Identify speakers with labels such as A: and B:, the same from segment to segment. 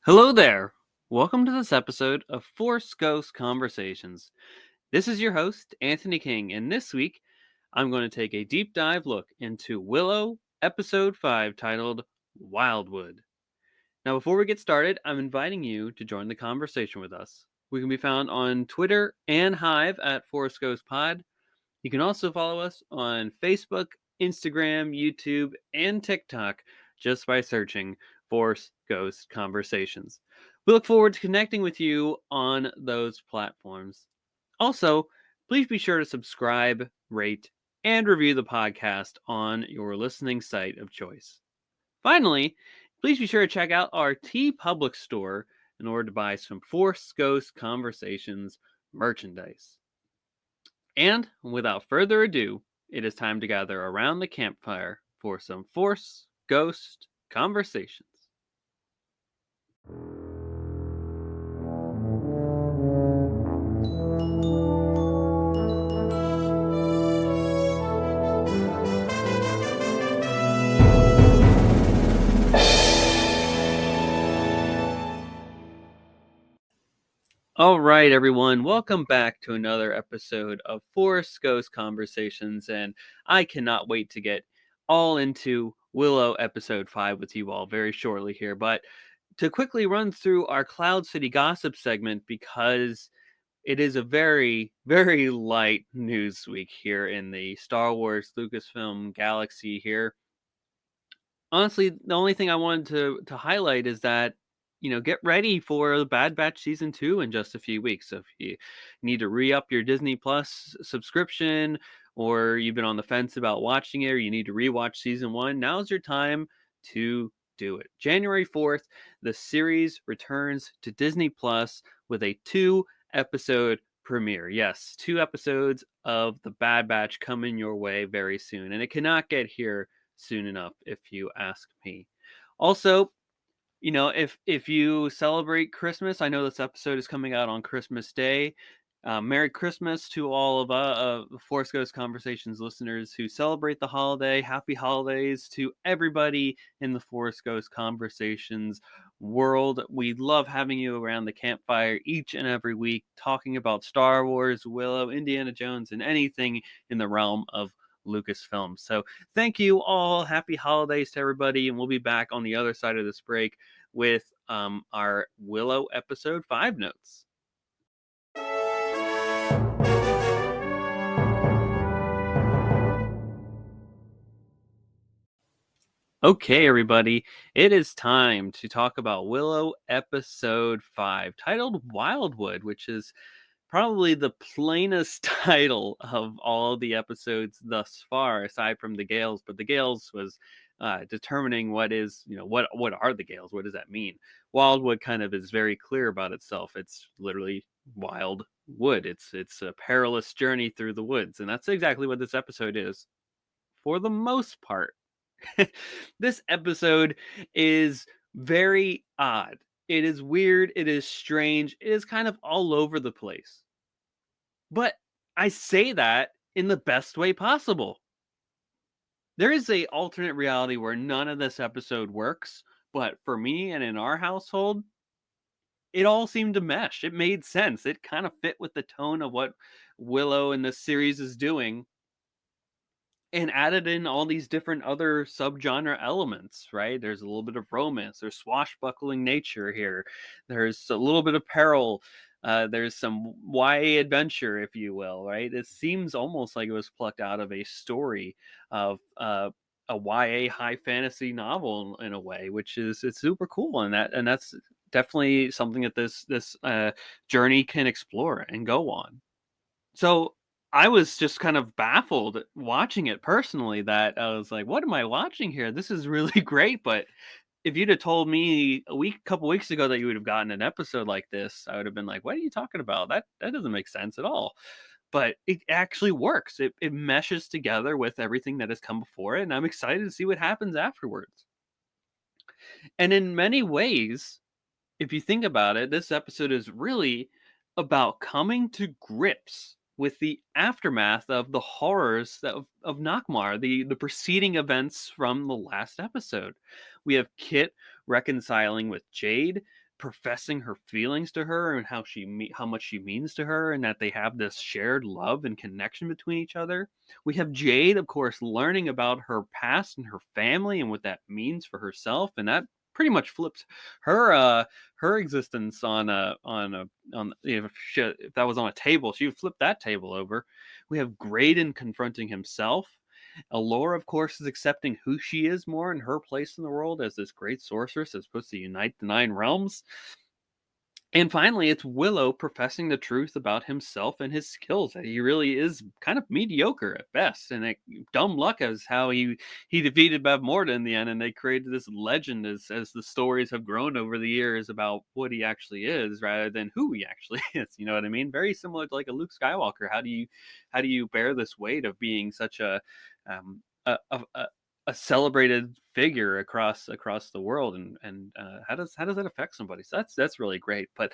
A: Hello there. Welcome to this episode of Force Ghost Conversations. This is your host, Anthony King, and this week I'm going to take a deep dive look into Willow, Episode 5, titled Wildwood. Now, before we get started, I'm inviting you to join the conversation with us. We can be found on Twitter and Hive at Force Ghost Pod. You can also follow us on Facebook, Instagram, YouTube, and TikTok just by searching Force Ghost Conversations. We look forward to connecting with you on those platforms. Also, please be sure to subscribe, rate, and review the podcast on your listening site of choice. Finally, please be sure to check out our TeePublic store in order to buy some Force Ghost Conversations merchandise. And without further ado, it is time to gather around the campfire for some Force Ghost Conversations. All right, everyone, welcome back to another episode of Force Ghost Conversations, and I cannot wait to get all into Willow episode 5 with you all very shortly here. But to quickly run through our Cloud City Gossip segment, because it is a very, very light news week here in the Star Wars Lucasfilm galaxy here. Honestly, the only thing I wanted to highlight is that, get ready for the Bad Batch Season 2 in just a few weeks. So if you need to re-up your Disney Plus subscription, or you've been on the fence about watching it, or you need to rewatch Season 1, now's your time to do it. January 4th, the series returns to Disney Plus with a 2-episode premiere. Yes, 2 episodes of the Bad Batch coming your way very soon, and it cannot get here soon enough, if you ask me. Also, if you celebrate Christmas, I know this episode is coming out on Christmas Day. Merry Christmas to all of Force Ghost Conversations listeners who celebrate the holiday. Happy holidays to everybody in the Force Ghost Conversations world. We love having you around the campfire each and every week, talking about Star Wars, Willow, Indiana Jones, and anything in the realm of Lucasfilm. So thank you all. Happy holidays to everybody, and we'll be back on the other side of this break with our Willow episode 5 notes. Okay, everybody, it is time to talk about Willow episode 5, titled Wildwood, which is probably the plainest title of all the episodes thus far, aside from the Gales. But the Gales was determining what are the Gales? What does that mean? Wildwood kind of is very clear about itself. It's literally wild wood. It's a perilous journey through the woods, and that's exactly what this episode is, for the most part. This episode is very odd. It is weird. It is strange. It is kind of all over the place. But I say that in the best way possible. There is a alternate reality where none of this episode works, but for me and in our household, it all seemed to mesh. It made sense. It kind of fit with the tone of what Willow in this series is doing, and added in all these different other subgenre elements, right? There's a little bit of romance, there's swashbuckling nature here, there's a little bit of peril, there's some YA adventure, if you will, right? It seems almost like it was plucked out of a story of a YA high fantasy novel in a way, which is it's super cool, and that's definitely something that this journey can explore and go on. So I was just kind of baffled watching it personally, that I was like, what am I watching here? This is really great. But if you'd have told me couple weeks ago that you would have gotten an episode like this, I would have been like, what are you talking about? That doesn't make sense at all. But it actually works. It meshes together with everything that has come before it, and I'm excited to see what happens afterwards. And in many ways, if you think about it, this episode is really about coming to grips with the aftermath of the horrors of Nakmar, the preceding events from the last episode. We have Kit reconciling with Jade, professing her feelings to her and how much she means to her, and that they have this shared love and connection between each other. We have Jade, of course, learning about her past and her family and what that means for herself, and that pretty much flips her her existence on if that was on a table, she would flip that table over. We have Graydon confronting himself. Allura, of course, is accepting who she is more and her place in the world as this great sorceress that's supposed to unite the nine realms. And finally, it's Willow professing the truth about himself and his skills, that he really is kind of mediocre at best. And dumb luck is how he defeated Bavmorda in the end, and they created this legend as the stories have grown over the years about what he actually is rather than who he actually is. You know what I mean? Very similar to like a Luke Skywalker. How do you bear this weight of being such um, a celebrated figure across the world, and how does that affect somebody? So that's really great. But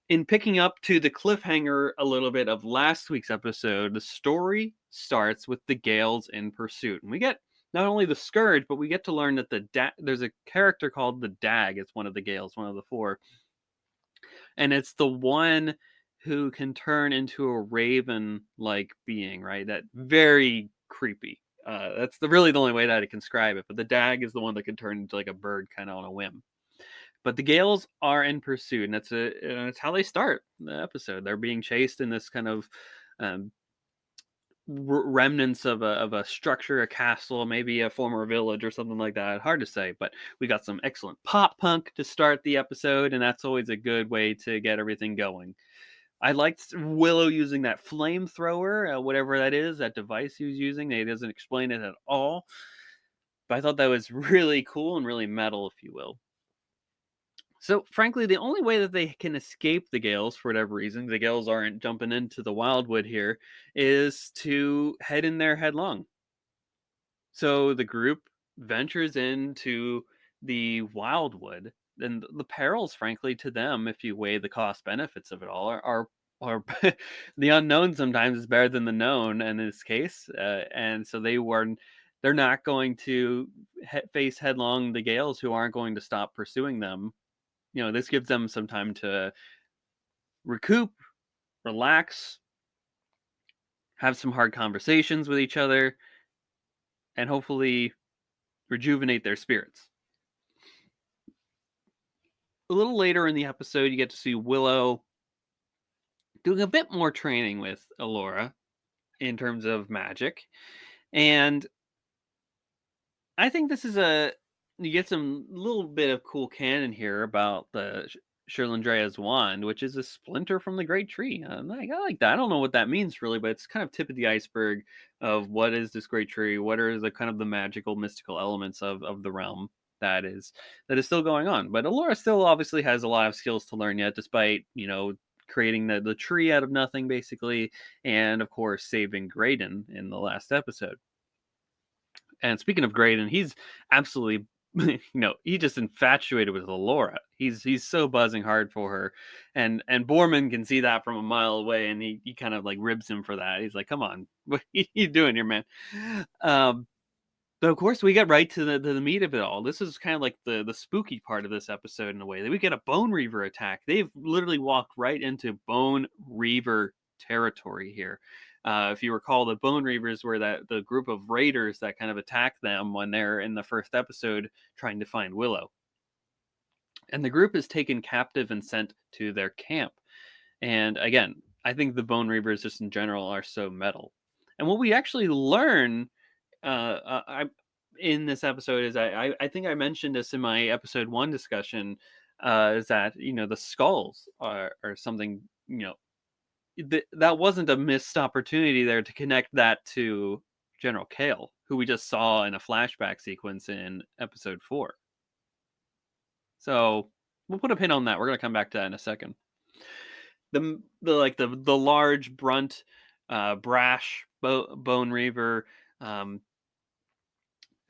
A: in picking up to the cliffhanger a little bit of last week's episode, the story starts with the Gales in pursuit, and we get not only the Scourge, but we get to learn that there's a character called the Dag. It's one of the Gales, one of the four, and it's the one who can turn into a raven like being, right? That very creepy. That's really the only way that I can describe it. But the Dag is the one that can turn into like a bird kind of on a whim. But the Gales are in pursuit, and that's how they start the episode. They're being chased in this kind of um, remnants of a structure, a castle, maybe a former village or something like that. Hard to say, but we got some excellent pop punk to start the episode, and that's always a good way to get everything going. I liked Willow using that flamethrower, whatever that is, that device he was using. He doesn't explain it at all, but I thought that was really cool and really metal, if you will. So, frankly, the only way that they can escape the Gales, for whatever reason, the Gales aren't jumping into the Wildwood here, is to head in there headlong. So the group ventures into the Wildwood, and the perils, frankly, to them, if you weigh the cost benefits of it all, are the unknown sometimes is better than the known in this case, and so they're not going to face headlong the Gales, who aren't going to stop pursuing them. This gives them some time to recoup, relax, have some hard conversations with each other, and hopefully rejuvenate their spirits. A little later in the episode, you get to see Willow doing a bit more training with Allura in terms of magic. And I think this is you get some little bit of cool canon here about the Shirlandrea's wand, which is a splinter from the great tree. I like that. I don't know what that means really, but it's kind of tip of the iceberg of what is this great tree, what are the kind of the magical, mystical elements of the realm that is still going on. But Allura still obviously has a lot of skills to learn yet, despite creating the tree out of nothing basically, and of course saving Graydon in the last episode. And speaking of Graydon, he's absolutely he just infatuated with Allura. He's so buzzing hard for her, and Borman can see that from a mile away, and he kind of like ribs him for that. He's like, "Come on, what are you doing here, man?" But of course, we get right to the meat of it all. This is kind of like the spooky part of this episode in a way that we get a Bone Reaver attack. They've literally walked right into Bone Reaver territory here. If you recall, the Bone Reavers were the group of raiders that kind of attack them when they're in the first episode trying to find Willow. And the group is taken captive and sent to their camp. And again, I think the Bone Reavers just in general are so metal. And what we actually learn in this episode is I think I mentioned this in my episode 1 discussion, is that the skulls are something that wasn't a missed opportunity there to connect that to General Kale, who we just saw in a flashback sequence in episode 4. So we'll put a pin on that. We're going to come back to that in a second. The large brunt, brash Bone Reaver,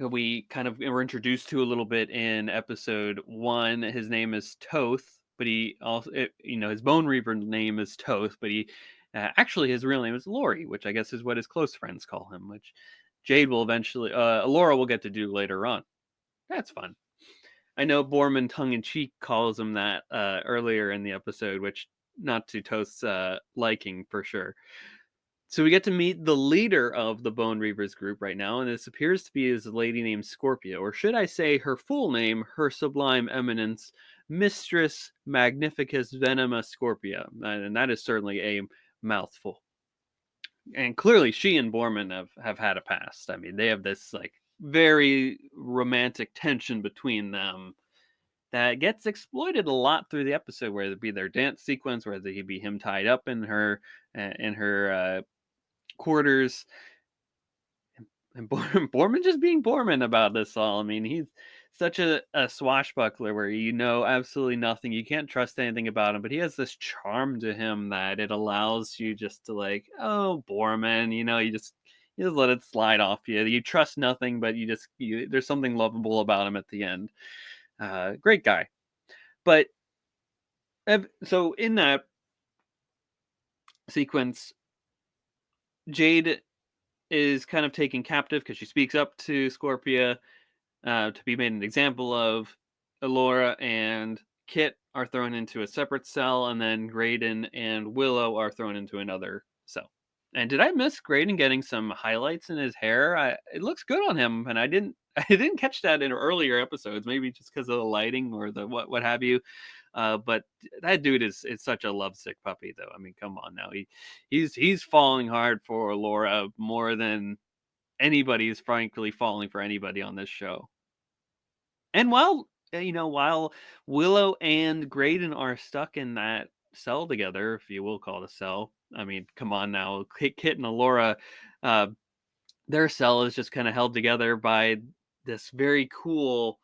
A: we kind of were introduced to a little bit in episode 1. His name is Toth, but he also, his Bone Reaver name is Toth, but he actually his real name is Lori, which I guess is what his close friends call him, which Jade will eventually, Allura will get to do later on. That's fun. I know Borman tongue-in-cheek calls him that, earlier in the episode, which not to Toast's, liking for sure. So we get to meet the leader of the Bone Reavers group right now, and this appears to be a lady named Scorpia, or should I say her full name, Her Sublime Eminence, Mistress Magnificus Venima Scorpia, and that is certainly a mouthful. And clearly, she and Borman have had a past. I mean, they have this like very romantic tension between them that gets exploited a lot through the episode, whether it be their dance sequence, whether it be him tied up in her quarters, and Borman just being Borman about this all. I mean, he's such a swashbuckler where you know absolutely nothing. You can't trust anything about him, but he has this charm to him that it allows you just to like, oh, Borman, you just let it slide off you. You trust nothing, but there's something lovable about him at the end. Great guy. But so in that sequence, Jade is kind of taken captive because she speaks up to Scorpia to be made an example of. Elora and Kit are thrown into a separate cell, and then Graydon and Willow are thrown into another cell. And did I miss Graydon getting some highlights in his hair? It looks good on him, and I didn't I didn't catch that in earlier episodes. Maybe just because of the lighting or the what have you. But that dude is such a lovesick puppy, though. I mean, come on now. He's falling hard for Laura more than anybody is frankly falling for anybody on this show. And while Willow and Graydon are stuck in that cell together, if you will call it a cell. I mean, come on now, Kit and Alora, uh, their cell is just kind of held together by this very cool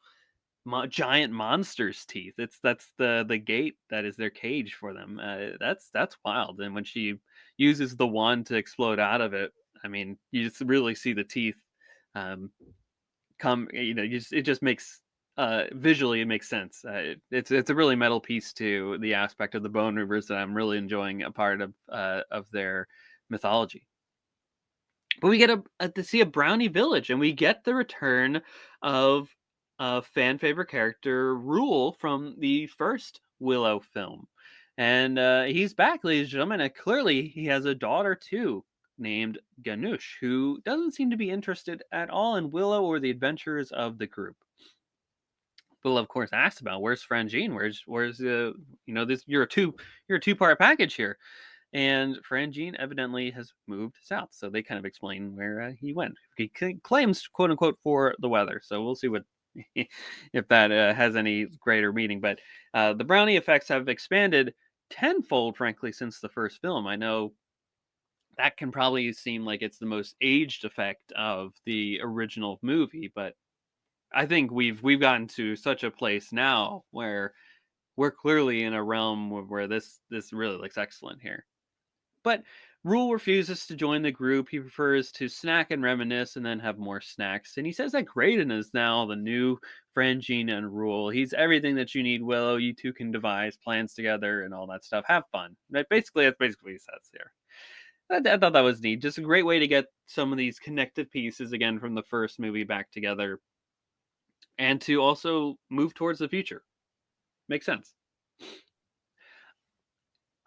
A: giant monster's teeth. That's the gate that is their cage for them. That's wild. And when she uses the wand to explode out of it, I mean, you just really see the teeth um, come. It just makes visually it makes sense. It's a really metal piece to the aspect of the Bone Reavers that I'm really enjoying a part of their mythology. But we get to see a brownie village, and we get the return of a fan favorite character, Rule, from the first Willow film. And he's back, ladies and gentlemen, and clearly he has a daughter too, named Ganush, who doesn't seem to be interested at all in Willow or the adventures of the group. Willow, of course, asks about where's Frangine, where's this you're a two-part package here. And Frangine evidently has moved south, so they kind of explain where he went. He claims, quote unquote, for the weather. So we'll see what if that has any greater meaning. But the brownie effects have expanded tenfold, frankly, since the first film. I know that can probably seem like it's the most aged effect of the original movie, but I think we've gotten to such a place now where we're clearly in a realm where this really looks excellent here. But Rule refuses to join the group. He prefers to snack and reminisce and then have more snacks. And he says that Graydon is now the new Frangine and Rule. He's everything that you need, Willow. You two can devise plans together and all that stuff. Have fun. That's basically what he says here. I thought that was neat. Just a great way to get some of these connective pieces again from the first movie back together. And to also move towards the future. Makes sense.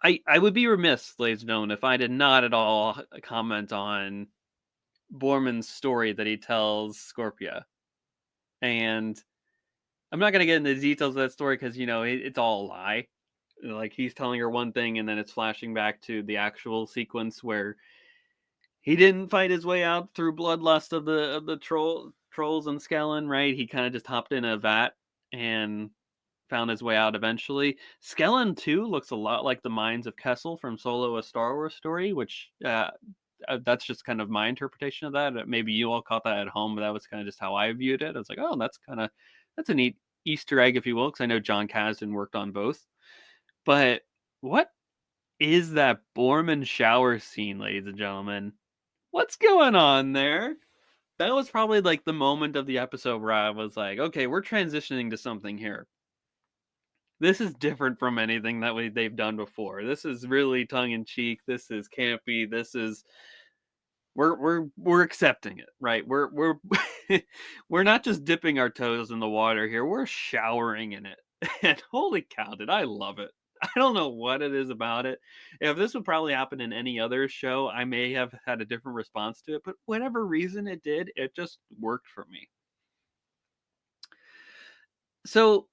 A: I would be remiss, ladies and gentlemen, if I did not at all comment on Borman's story that he tells Scorpia. And I'm not going to get into the details of that story because, it's all a lie. Like, he's telling her one thing and then it's flashing back to the actual sequence where he didn't fight his way out through bloodlust of the trolls and Skellen, right? He kind of just hopped in a vat and found his way out eventually. Skellen too looks a lot like the minds of Kessel from Solo: A Star Wars Story, which that's just kind of my interpretation of that. Maybe you all caught that at home, but that was kind of just how I viewed it. I was like, oh, that's a neat Easter egg, if you will, because I know John Kasdan worked on both. But what is that Borman shower scene, ladies and gentlemen? What's going on there? That was probably like the moment of the episode where I was like, okay, we're transitioning to something here. This is different from anything that they've done before. This is really tongue in cheek. This is campy. This is we're accepting it, right? We're we're not just dipping our toes in the water here, we're showering in it. And holy cow, did I love it. I don't know what it is about it. If this would probably happen in any other show, I may have had a different response to it, but whatever reason it did, it just worked for me. So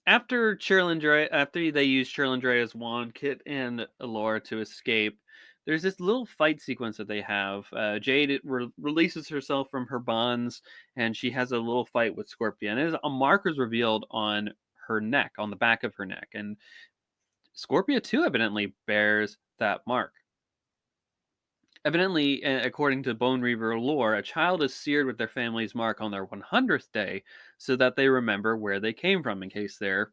A: after they use Cherlindrea's wand, Kit and Laura to escape, there's this little fight sequence that they have. Jade releases herself from her bonds, and she has a little fight with Scorpion. And a mark is revealed on her neck, on the back of her neck, and Scorpia too evidently bears that mark. Evidently, according to Bone Reaver lore, a child is seared with their family's mark on their 100th day so that they remember where they came from in case they're,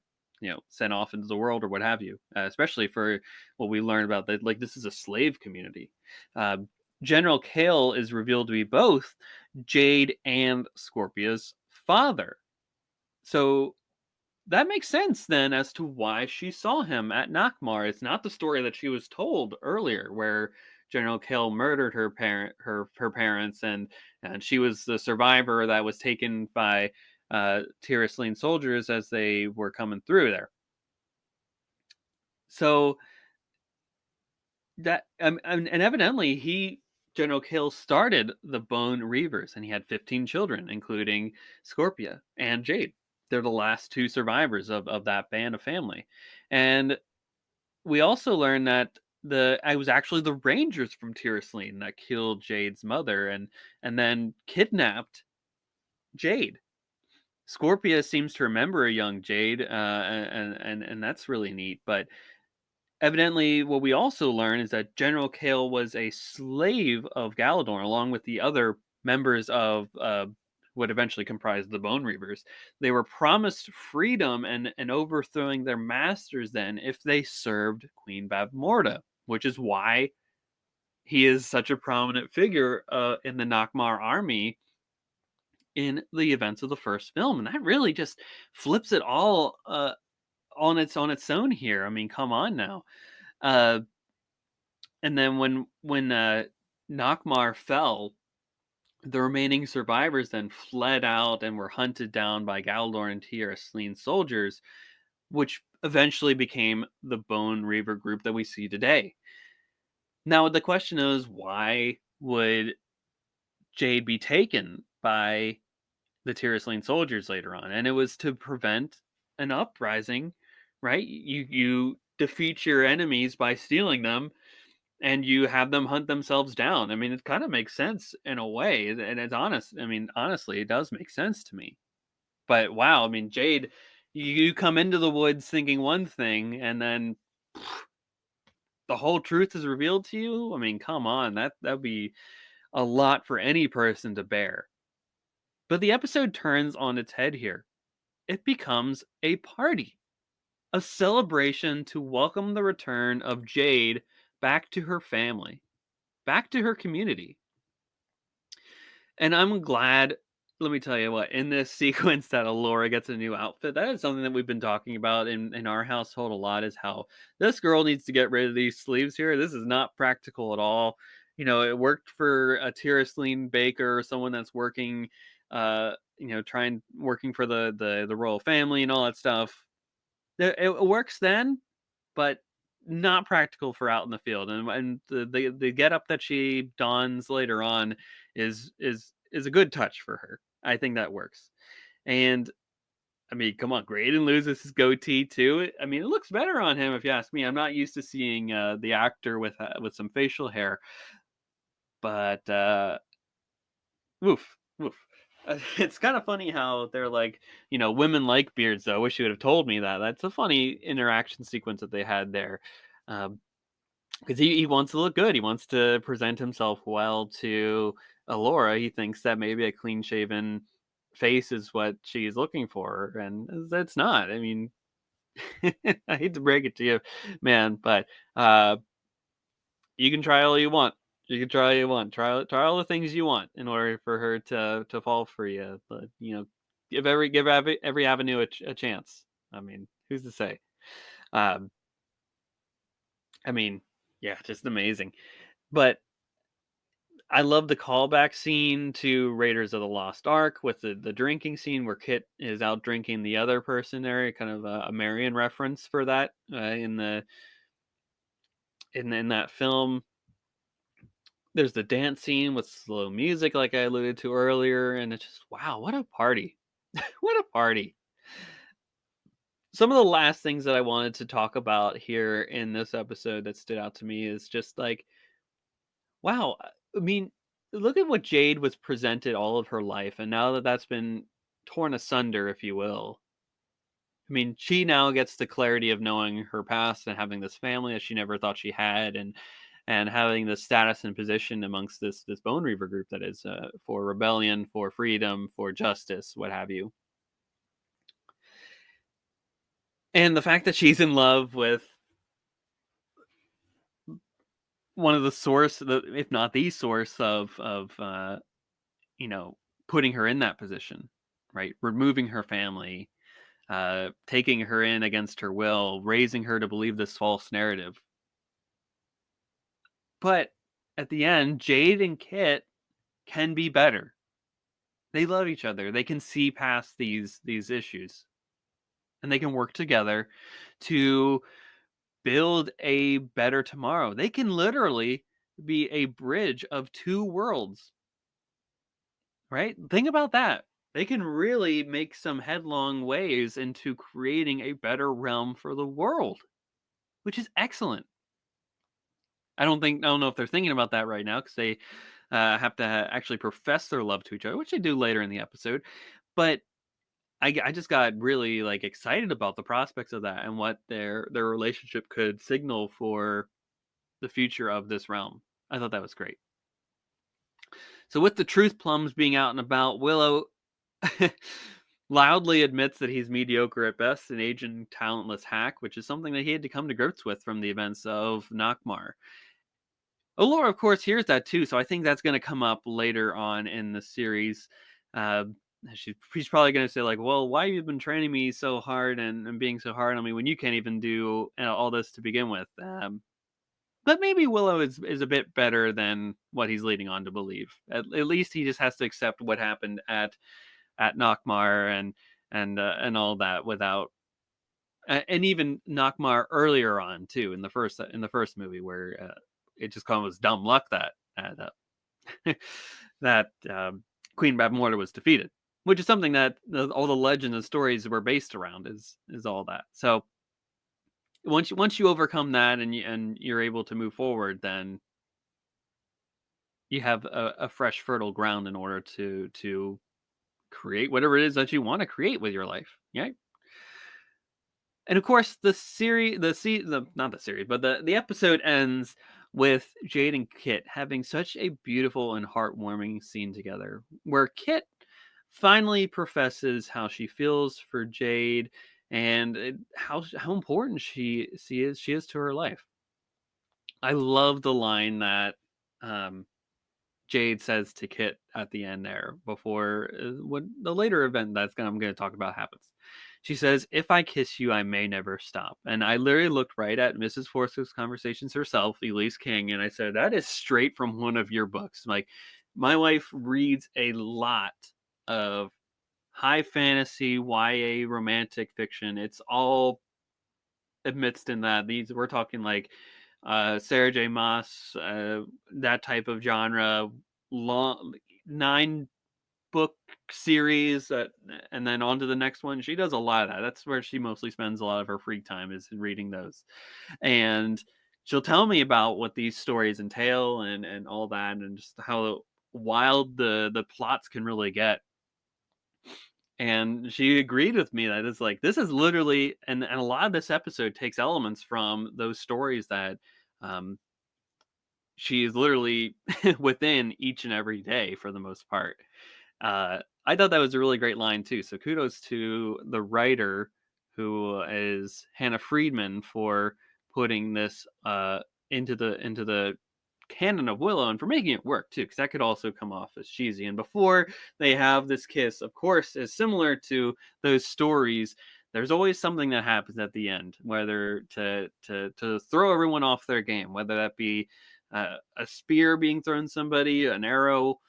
A: sent off into the world or what have you. Especially for what we learn about that, like this is a slave community. Uh, General Kale is revealed to be both Jade and Scorpia's father. So that makes sense then as to why she saw him at Nakmar. It's not the story that she was told earlier, where General Kale murdered her parents, and she was the survivor that was taken by Tirasleen soldiers as they were coming through there. So that and evidently General Kale started the Bone Reavers, and he had 15 children, including Scorpia and Jade. They're the last two survivors of that band of family. And we also learned that I was actually the Rangers from Tirasleen that killed Jade's mother and then kidnapped Jade. Scorpia seems to remember a young Jade, and that's really neat. But evidently, what we also learn is that General Kale was a slave of Galadorn, along with the other members of what eventually comprised the Bone Reavers. They were promised freedom and overthrowing their masters then if they served Queen Bavmorda, which is why he is such a prominent figure in the Nakmar army in the events of the first film. And that really just flips it all on its own here. I mean, come on now. Uh, and then when Nakmar fell, the remaining survivors then fled out and were hunted down by Galdor and Tirasleen soldiers, which eventually became the Bone Reaver group that we see today. Now the question is, why would Jade be taken by the Tirasleen soldiers later on? And it was to prevent an uprising, right? You defeat your enemies by stealing them, and you have them hunt themselves down. I mean, it kind of makes sense in a way, and it's honest. I mean, honestly, it does make sense to me. But wow, I mean, Jade, you come into the woods thinking one thing, and then the whole truth is revealed to you. I mean, come on, that'd be a lot for any person to bear. But the episode turns on its head here. It becomes a party, a celebration to welcome the return of Jade back to her family, back to her community. And I'm glad, let me tell you what, in this sequence that Alora gets a new outfit, that is something that we've been talking about in our household a lot, is how this girl needs to get rid of these sleeves here. This is not practical at all. It worked for a Tirasleen baker or someone that's working, working for the royal family and all that stuff. It works then, but not practical for out in the field. And the getup that she dons later on is a good touch for her. I think that works. And I mean, come on, Graydon loses his goatee too. I mean, it looks better on him if you ask me. I'm not used to seeing the actor with some facial hair, but woof woof. It's kind of funny how they're like, women like beards. Though I wish you would have told me that. That's a funny interaction sequence that they had there. Because he wants to look good. He wants to present himself well to Alora. He thinks that maybe a clean shaven face is what she's looking for, and that's not. I mean, I hate to break it to you, man, but you can try all you want. You can try all you want. Try all the things you want in order for her to fall for you. But give every avenue a chance. I mean, who's to say? Um, I mean, yeah, just amazing. But I love the callback scene to Raiders of the Lost Ark with the drinking scene where Kit is out drinking the other person there, kind of a Marion reference for that in that film. There's the dance scene with slow music, like I alluded to earlier, and it's just wow, what a party! What a party! Some of the last things that I wanted to talk about here in this episode that stood out to me is just like, wow, I mean, look at what Jade was presented all of her life, and now that that's been torn asunder, if you will. I mean, she now gets the clarity of knowing her past and having this family that she never thought she had, and having the status and position amongst this Bone Reaver group that is for rebellion, for freedom, for justice, what have you. And the fact that she's in love with one of the source, if not the source of you know, putting her in that position, right? Removing her family, taking her in against her will, raising her to believe this false narrative. But at the end, Jade and Kit can be better. They love each other. They can see past these issues, and they can work together to build a better tomorrow. They can literally be a bridge of two worlds, right? Think about that. They can really make some headlong ways into creating a better realm for the world, which is excellent. I don't know if they're thinking about that right now because they have to actually profess their love to each other, which they do later in the episode. But I just got really like excited about the prospects of that and what their relationship could signal for the future of this realm. I thought that was great. So with the truth plums being out and about, Willow loudly admits that he's mediocre at best, an aging, talentless hack, which is something that he had to come to grips with from the events of Nakmar. Allura, of course, hears that too, so I think that's going to come up later on in the series. Uh, she's probably going to say like, "Well, why have you been training me so hard and being so hard on me when you can't even do all this to begin with?" But maybe Willow is a bit better than what he's leading on to believe. At least he just has to accept what happened at Nakmar and all that without and even Nakmar earlier on too in the first movie where it just kind of was dumb luck that that Queen Bavmorda was defeated, which is something that all the legends and stories were based around is all that. So once you overcome that and you're able to move forward, then you have a fresh fertile ground in order to create whatever it is that you want to create with your life. Yeah. And of course, not the series, but the episode ends with Jade and Kit having such a beautiful and heartwarming scene together, where Kit finally professes how she feels for Jade and how important she is to her life. I love the line that um, Jade says to Kit at the end there before what the later event I'm going to talk about happens. She says, "If I kiss you, I may never stop." And I literally looked right at Mrs. Forster's Conversations herself, Elise King, and I said, "That is straight from one of your books." Like, my wife reads a lot of high fantasy, YA, romantic fiction. It's all amidst in that. We're talking like Sarah J. Maas, that type of genre, long 9 book series, and then on to the next one. She does a lot of that. That's where she mostly spends a lot of her free time is reading those, and she'll tell me about what these stories entail and all that, and just how wild the plots can really get. And she agreed with me that it's like this is literally and a lot of this episode takes elements from those stories that um, she is literally within each and every day for the most part. I thought that was a really great line too. So kudos to the writer who is Hannah Friedman for putting this into the canon of Willow and for making it work too, because that could also come off as cheesy. And before they have this kiss, of course, is similar to those stories. There's always something that happens at the end, whether to throw everyone off their game, whether that be a spear being thrown at somebody, an arrow,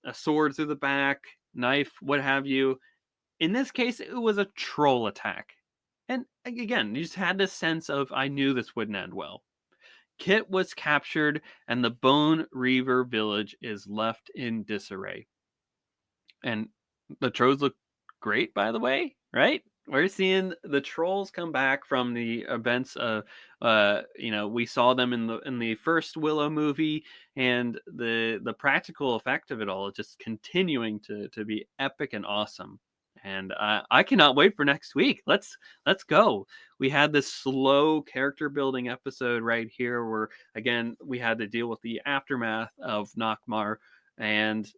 A: a sword through the back, knife, what have you. In this case, it was a troll attack. And again, you just had this sense of, I knew this wouldn't end well. Kit was captured, and the Bone Reaver village is left in disarray. And the trolls look great, by the way, right? We're seeing the trolls come back from the events of, we saw them in the first Willow movie, and the practical effect of it all is just continuing to be epic and awesome. And I cannot wait for next week. Let's go. We had this slow character building episode right here, where again we had to deal with the aftermath of Nakmar, and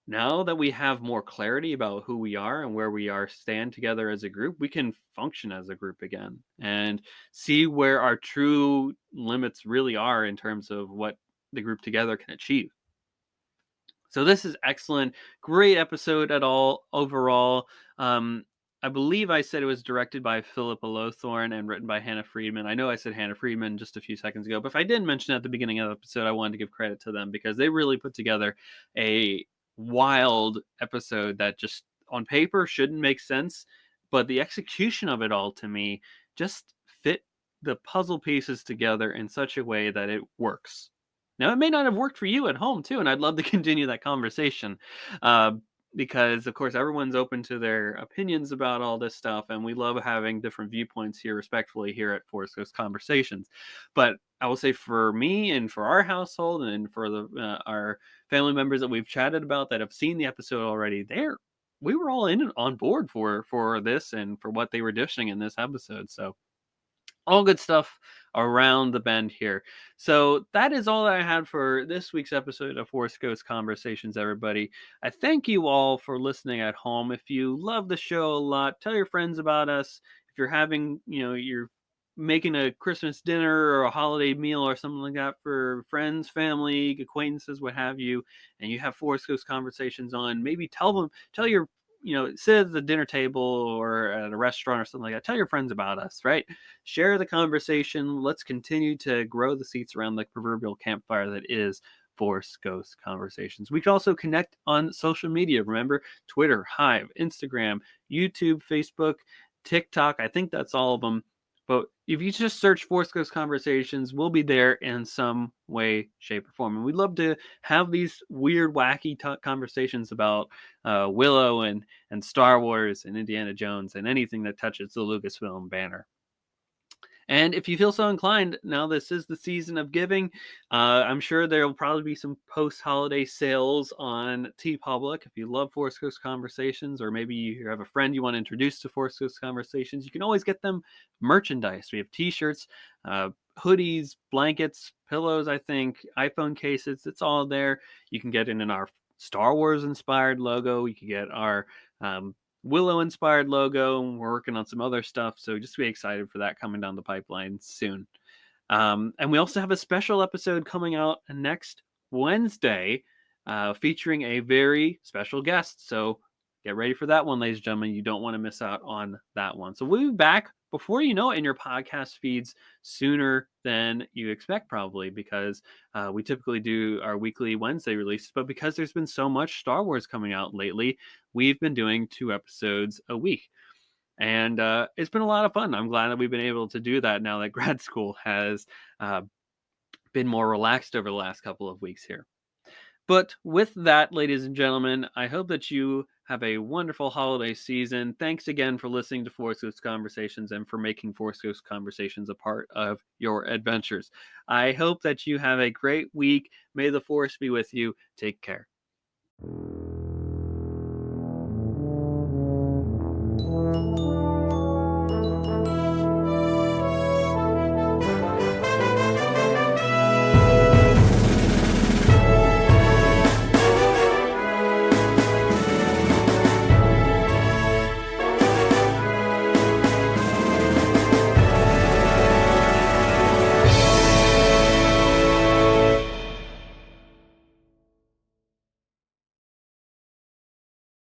A: now that we have more clarity about who we are and where we are stand together as a group, we can function as a group again and see where our true limits really are in terms of what the group together can achieve. So this is excellent. Great episode at all overall. I believe I said it was directed by Philippa Lowthorne and written by Hannah Friedman. I know I said Hannah Friedman just a few seconds ago, but if I didn't mention it at the beginning of the episode, I wanted to give credit to them because they really put together a wild episode that just on paper shouldn't make sense, but the execution of it all to me just fit the puzzle pieces together in such a way that it works. Now, it may not have worked for you at home too, and I'd love to continue that conversation. Uh, because of course everyone's open to their opinions about all this stuff, and we love having different viewpoints here respectfully here at Forest Ghost Conversations. But I will say for me and for our household and for our family members that we've chatted about that have seen the episode already, we were all in on board for this and for what they were dishing in this episode. So all good stuff around the bend here. So that is all that I had for this week's episode of Force Ghost Conversations, everybody. I thank you all for listening at home. If you love the show a lot, tell your friends about us. If you're having, you're making a Christmas dinner or a holiday meal or something like that for friends, family, acquaintances, what have you, and you have Force Ghost Conversations on, maybe tell your sit at the dinner table or at a restaurant or something like that. Tell your friends about us, right? Share the conversation. Let's continue to grow the seats around the proverbial campfire that is Force Ghost Conversations. We can also connect on social media. Remember, Twitter, Hive, Instagram, YouTube, Facebook, TikTok. I think that's all of them. But if you just search Force Ghost Conversations, we'll be there in some way, shape, or form. And we'd love to have these weird, wacky conversations about Willow and Star Wars and Indiana Jones and anything that touches the Lucasfilm banner. And if you feel so inclined, now this is the season of giving. I'm sure there will probably be some post-holiday sales on TeePublic. If you love Force Ghost Conversations, or maybe you have a friend you want to introduce to Force Ghost Conversations, you can always get them merchandise. We have t-shirts, hoodies, blankets, pillows, I think, iPhone cases. It's all there. You can get it in our Star Wars inspired logo. You can get our Willow inspired logo, and we're working on some other stuff, so just be excited for that coming down the pipeline soon. And we also have a special episode coming out next Wednesday featuring a very special guest, so get ready for that one, ladies and gentlemen. You don't want to miss out on that one. So we'll be back before you know it in your podcast feeds sooner than you expect, probably, because we typically do our weekly Wednesday releases, but because there's been so much Star Wars coming out lately, we've been doing 2 episodes a week. And it's been a lot of fun. I'm glad that we've been able to do that now that grad school has been more relaxed over the last couple of weeks here. But with that, ladies and gentlemen, I hope that you have a wonderful holiday season. Thanks again for listening to Force Ghost Conversations and for making Force Ghost Conversations a part of your adventures. I hope that you have a great week. May the Force be with you. Take care.